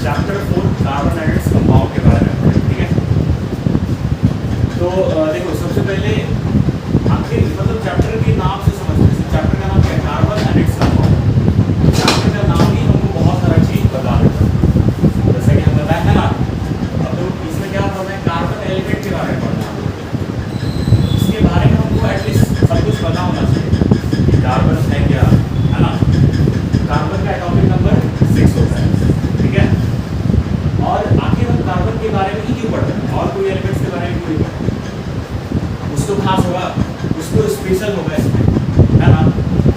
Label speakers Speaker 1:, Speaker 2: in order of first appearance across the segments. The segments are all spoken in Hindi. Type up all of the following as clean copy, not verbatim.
Speaker 1: Chapter 4 carbon and its compound के बारे में पढ़ेंगे, ठीक है। तो देखो सबसे पहले आखिर मतलब चैप्टर के नाम से समझते हैं। चैप्टर का नाम क्या है? Carbon and its compound. Chapter का नाम ही हमको बहुत सारा चीज बता देता है, जैसे कि हम बताए हैं ना। अब तो इसमें क्या पढ़ना है? कार्बन एलिमेंट के बारे में पढ़ना है। इसके बारे में हमको एटलीस्ट सब कुछ पता होना चाहिए कि कार्बन है क्या, है ना। कार्बन का एटॉमिक नंबर 6 होता है, ठीक है। और आखिर हम कार्बन के बारे में ही क्यों पढ़ रहे हैं, और कोई एलिमेंट्स के बारे में क्यों नहीं पढ़ रहे? कुछ तो खास होगा, कुछ तो स्पेशल होगा इसमें, है ना।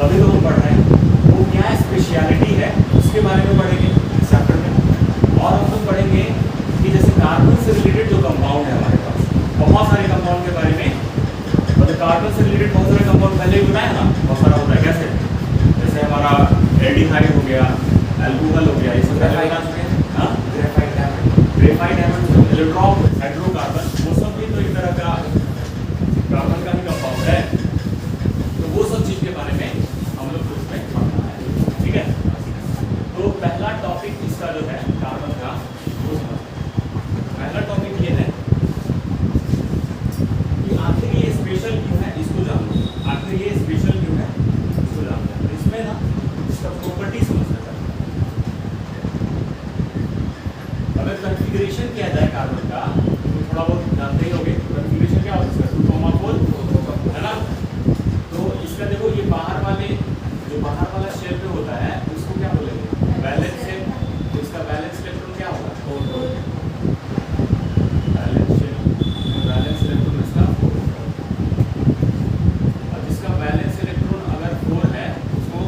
Speaker 1: तभी तो हम पढ़ रहे हैं। वो क्या स्पेशलिटी है उसके बारे में पढ़ेंगे इस चैप्टर में। और हम लोग पढ़ेंगे कि जैसे कार्बन से रिलेटेड जो कंपाउंड है हमारे पास, बहुत सारे कंपाउंड के बारे में, मतलब कार्बन से रिलेटेड बहुत सारे कंपाउंड पहले ही बताया ना, बहुत सारा होता है। कैसे? जैसे हमारा एल्डिहाइड हो गया, एल्कोहल हो गया, ये सब पहले बता चुके हैं। हाँ, ग्रेफाइट डायमंड, इलेक्ट्रॉन, हाइड्रोकार्बन, वो सब भी तो एक तरह का कार्बन का ही कंपाउंड है। तो वो सब चीज के बारे में हम लोग को इसमें पढ़ना है, ठीक है। तो पहला टॉपिक इसका जो है कार्बन का, वो पहला टॉपिक ये है कि आखिर ये स्पेशल क्यों है, इसको जानो। आखिर ये स्पेशल क्यों है, इसको जानो। तो इसमें ना इसका प्रॉपर्टी समझना चाहिए। अगर कॉन्फ़िगरेशन किया जाए कार्बन का, तो थोड़ा बहुत जानते ही होंगे कॉन्फ़िगरेशन क्या होता है, 2,4 है ना। तो इसका देखो ये बाहर वाले, जो बाहर वाला शेल पे होता है उसको क्या बोलेंगे? Valence shell. तो इसका वैलेंस इलेक्ट्रॉन क्या होगा? 4। वैलेंस शेल, वैलेंस इलेक्ट्रॉन इसका 4। अब इसका वैलेंस इलेक्ट्रॉन अगर 4 है उसको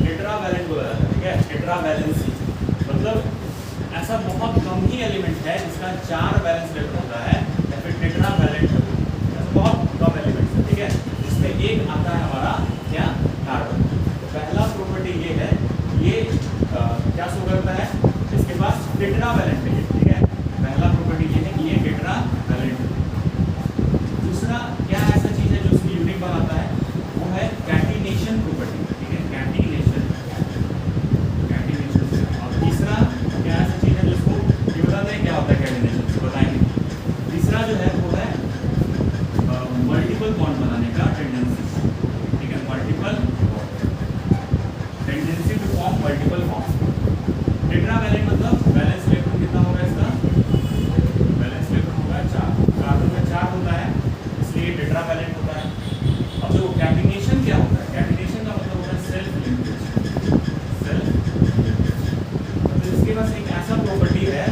Speaker 1: टेट्रावैलेंट बोला जाता है, ठीक है। टेट्रावैलेंसी मतलब ऐसा बहुत कम ही एलिमेंट है जिसका 4 वैलेंस इलेक्ट्रॉन होता है, या फिर टेट्रावैलेंट है। ऐसा बहुत कम एलिमेंट है, ठीक है। जिसमें एक आता है हमारा क्या? कार्बन। तो पहला प्रॉपर्टी ये है, ये क्या शो करता है? इसके पास टेट्रावैलेंट है, ठीक है। पहला प्रॉपर्टी ये है कि ये टेट्रावैलेंट है। दूसरा क्या ऐसा चीज है जो उसकी यूनिक बनाता है? वो है कैटिनेशन प्रॉपर्टी, ठीक है। कैटिनेशन। और तीसरा क्या ऐसा चीज है जिसको ये बताते हैं क्या होता है कैटिनेशन, बताएंगे। तीसरा जो है वो है मल्टीपल बॉन्ड बनाने का टेंडेंसी, ठीक है। Multiple tendency to form multiple bond. Tetravalent मतलब वैलेंस इलेक्ट्रॉन कितना होगा इसका? वैलेंस इलेक्ट्रॉन होगा 4। कार्बन में 4 होता है, इसलिए टेट्रावैलेंट होता है। अब जो कैटिनेशन क्या होता है? कैटिनेशन का मतलब होता है सेल्फ लिंकेज। सेल्फ मतलब इसके पास एक ऐसा प्रॉपर्टी है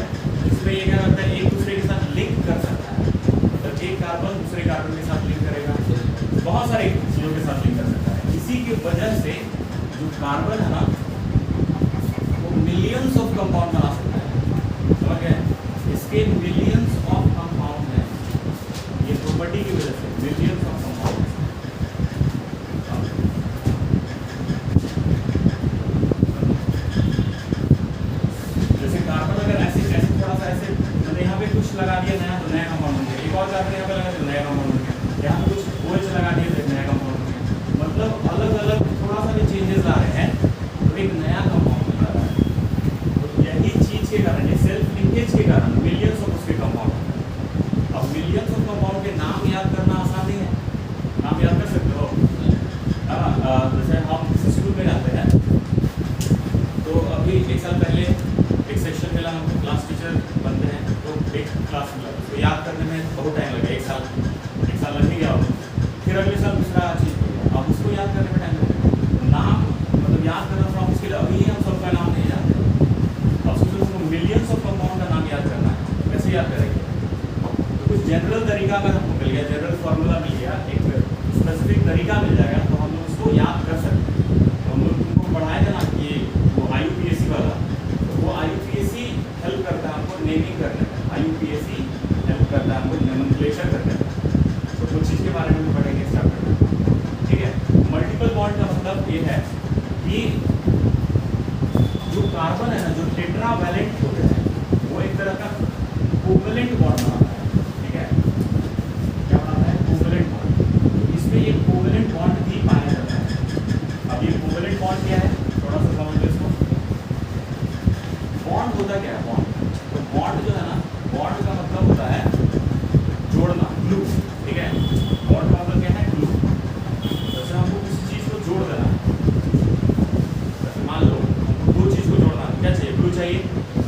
Speaker 1: जिसमें ये क्या करता है, एक दूसरे के साथ लिंक कर सकता है। मतलब एक कार्बन दूसरे कार्बन के साथ लिंक करेगा, बहुत सारे चीजों के साथ लिंक कर सकता है। इसी की वजह से जो कार्बन है ना, वो मिलियंस ऑफ कंपाउंड बना सकता है, समझ गए? इसके मिलियंस ऑफ कंपाउंड है, ये प्रॉपर्टी की वजह से मिलियंस ऑफ कंपाउंड। जैसे कार्बन अगर ऐसे ऐसे थोड़ा सा ऐसे मतलब यहाँ पे कुछ लगा दिया नया, तो नया कंपाउंड बन गया। एक और कार्बन यहाँ पे लगा दिया, नया कंपाउंड बन गया। यहाँ पे कुछ OH लगा दिया, तो एक नया कंपाउंड बन गया। मतलब अलग अलग थोड़ा सा भी चेंजेस ला रहे हैं तो एक नया कंपाउंड बन रहा है। तो यही चीज के कारण, ये सेल्फ लिंकेज के कारण मिलियंस ऑफ उसके कंपाउंड। अब मिलियंस ऑफ कंपाउंड के नाम याद करना आसान नहीं है। नाम याद कर सकते हो, जैसे हम किसी स्कूल में जाते हैं तो अभी 1 साल पहले एक सेक्शन मिला, हम क्लास टीचर बनते हैं, तो एक क्लास मिला, उसको याद करने में बहुत टाइम लगा। 1 साल लग ही गया होगा। फिर अगले साल दूसरा चीज़ हो गया, अब उसको याद करने में टाइम लगेगा। नाम मतलब याद करना थोड़ा मुश्किल है। अभी हम सबका नाम नहीं जानते, अब सोचो उसको मिलियंस ऑफ कंपाउंड का नाम याद करना है, कैसे याद करेंगे? तो कुछ जनरल तरीका अगर हमको मिल गया, जनरल फार्मूला मिल गया, एक स्पेसिफिक तरीका मिल जाएगा, तो हम लोग उसको याद कर सकते हैं। तो हम लोग उनको पढ़ाया था ना कि वो IUPAC वाला, तो वो IUPAC हेल्प करता है हमको नेमिंग करने में, IUPAC हेल्प करता है हमको नोमेनक्लेचर करने में। तो कुछ चीज़ के बारे में भी पढ़ेंगे इस चैप्टर में, ठीक है। मल्टीपल बॉन्ड का मतलब ये है कि जो कार्बन है ना, जो टेट्रावैलेंट होते हैं, वो एक तरह का कोवैलेंट बॉन्ड बनाता है, ठीक है। क्या बनाता है? Covalent bond. तो इसमें ये कोवैलेंट बॉन्ड भी पाया जाता है। अब ये कोवैलेंट बॉन्ड क्या है, थोड़ा सा समझ लो इसको। बॉन्ड होता क्या है? बॉन्ड, तो बॉन्ड जो है ना, बॉन्ड का मतलब होता है जोड़ना, ग्लू, ठीक है। बॉन्ड का मतलब क्या है? ग्लू। जैसे हमको किसी चीज को जोड़ देना है, जैसे मान लो हमको दो चीज को जोड़ना है, क्या चाहिए? ग्लू चाहिए।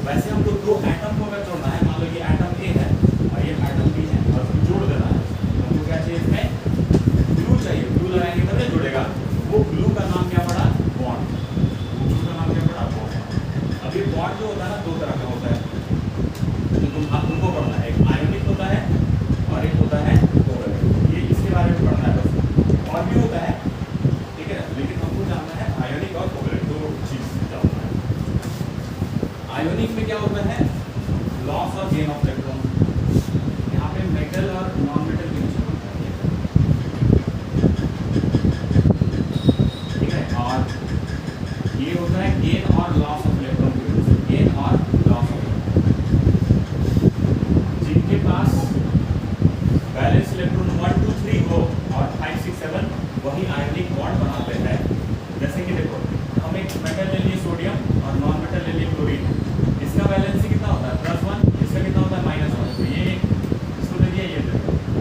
Speaker 1: वैसे हमको दो एटम को अगर जोड़ना है, मान लो ये एटम ए है और ये एटम बी है, और उसको जोड़ देना है, हमको क्या चाहिए? इसमें ग्लू चाहिए। ग्लू लगाएंगे तब ये जुड़ेगा। वो ग्लू का नाम क्या पड़ा? बॉन्ड। ग्लू का नाम क्या पड़ा? बॉन्ड। अब ये बॉन्ड जो होता है ना, दो तरह का होता है, तो तुमको पढ़ना है। एक आयोनिक होता है और एक होता है कोवैलेंट। ये इसके बारे में पढ़ना है बस। और भी होता है, ठीक है, लेकिन हमको जानना है आयोनिक और कोवैलेंट, दो चीज जानना है। आयोनिक में क्या होता है? लॉस और गेन ऑफ इलेक्ट्रॉन। यहाँ पे मेटल और नॉन मेटल के बीच में होता है, ठीक है। और ये होता है गेन और लॉस ऑफ इलेक्ट्रॉन के बीच में, गेन और लॉस ऑफ इलेक्ट्रॉन। जिनके पास बैलेंस इलेक्ट्रॉन 1 2 3 हो और 5 6 7, वही आयोनिक बॉन्ड बनाते हैं। जैसे कि देखो, हम एक मेटल ले लिए सोडियम और नॉन मेटल ले लिए क्लोरीन, इसका वैलेंसी कितना होता है? +1। इसका कितना होता है? -1। तो ये इसको दे दिया, ये दे दिया,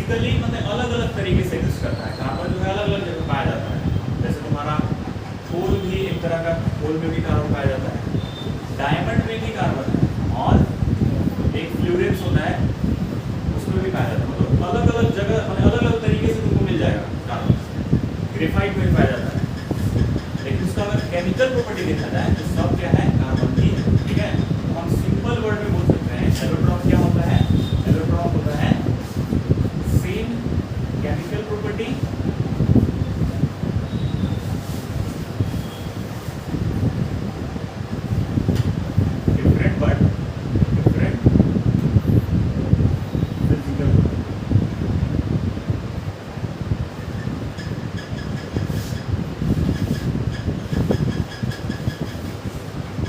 Speaker 1: फिजिकली मतलब अलग अलग तरीके से एग्जिस्ट करता है। कार्बन जो है अलग अलग जगह पाया जाता है। जैसे तुम्हारा कोल भी एक तरह का, कोल में भी कार्बन पाया जाता है, डायमंड में भी कार्बन है, और एक फ्लूरेंस होता है उसमें भी पाया जाता है। मतलब अलग अलग जगह मतलब अलग अलग तरीके से तुमको मिल जाएगा कार्बन। ग्रेफाइट में भी पाया जाता है, लेकिन उसका अगर केमिकल प्रॉपर्टी देखा जाए तो सब क्या है, कार्बन ही है। ठीक है, तो हम सिंपल वर्ड में बोल सकते हैं एलोट्रॉप क्या होता है, एलोट्रॉप होता है same chemical property different but different physical.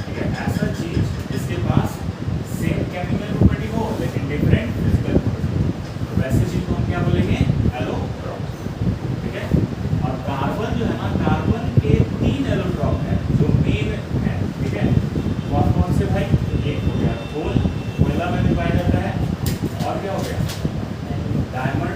Speaker 1: ठीक है, ऐसा चीज जिसके पास सेम केमिकल प्रॉपर्टी हो लेकिन डिफरेंट फिजिकल प्रॉपर्टी, तो वैसे चीज को हम क्या बोलेंगे, एलोट्रॉप। ठीक है, और कार्बन जो है ना, कार्बन के 3 एलोट्रॉप है जो मेन है। ठीक है, कौन कौन से भाई, एक हो गया कोल, कोयला में भी पाया जाता है, और क्या हो गया, डायमंड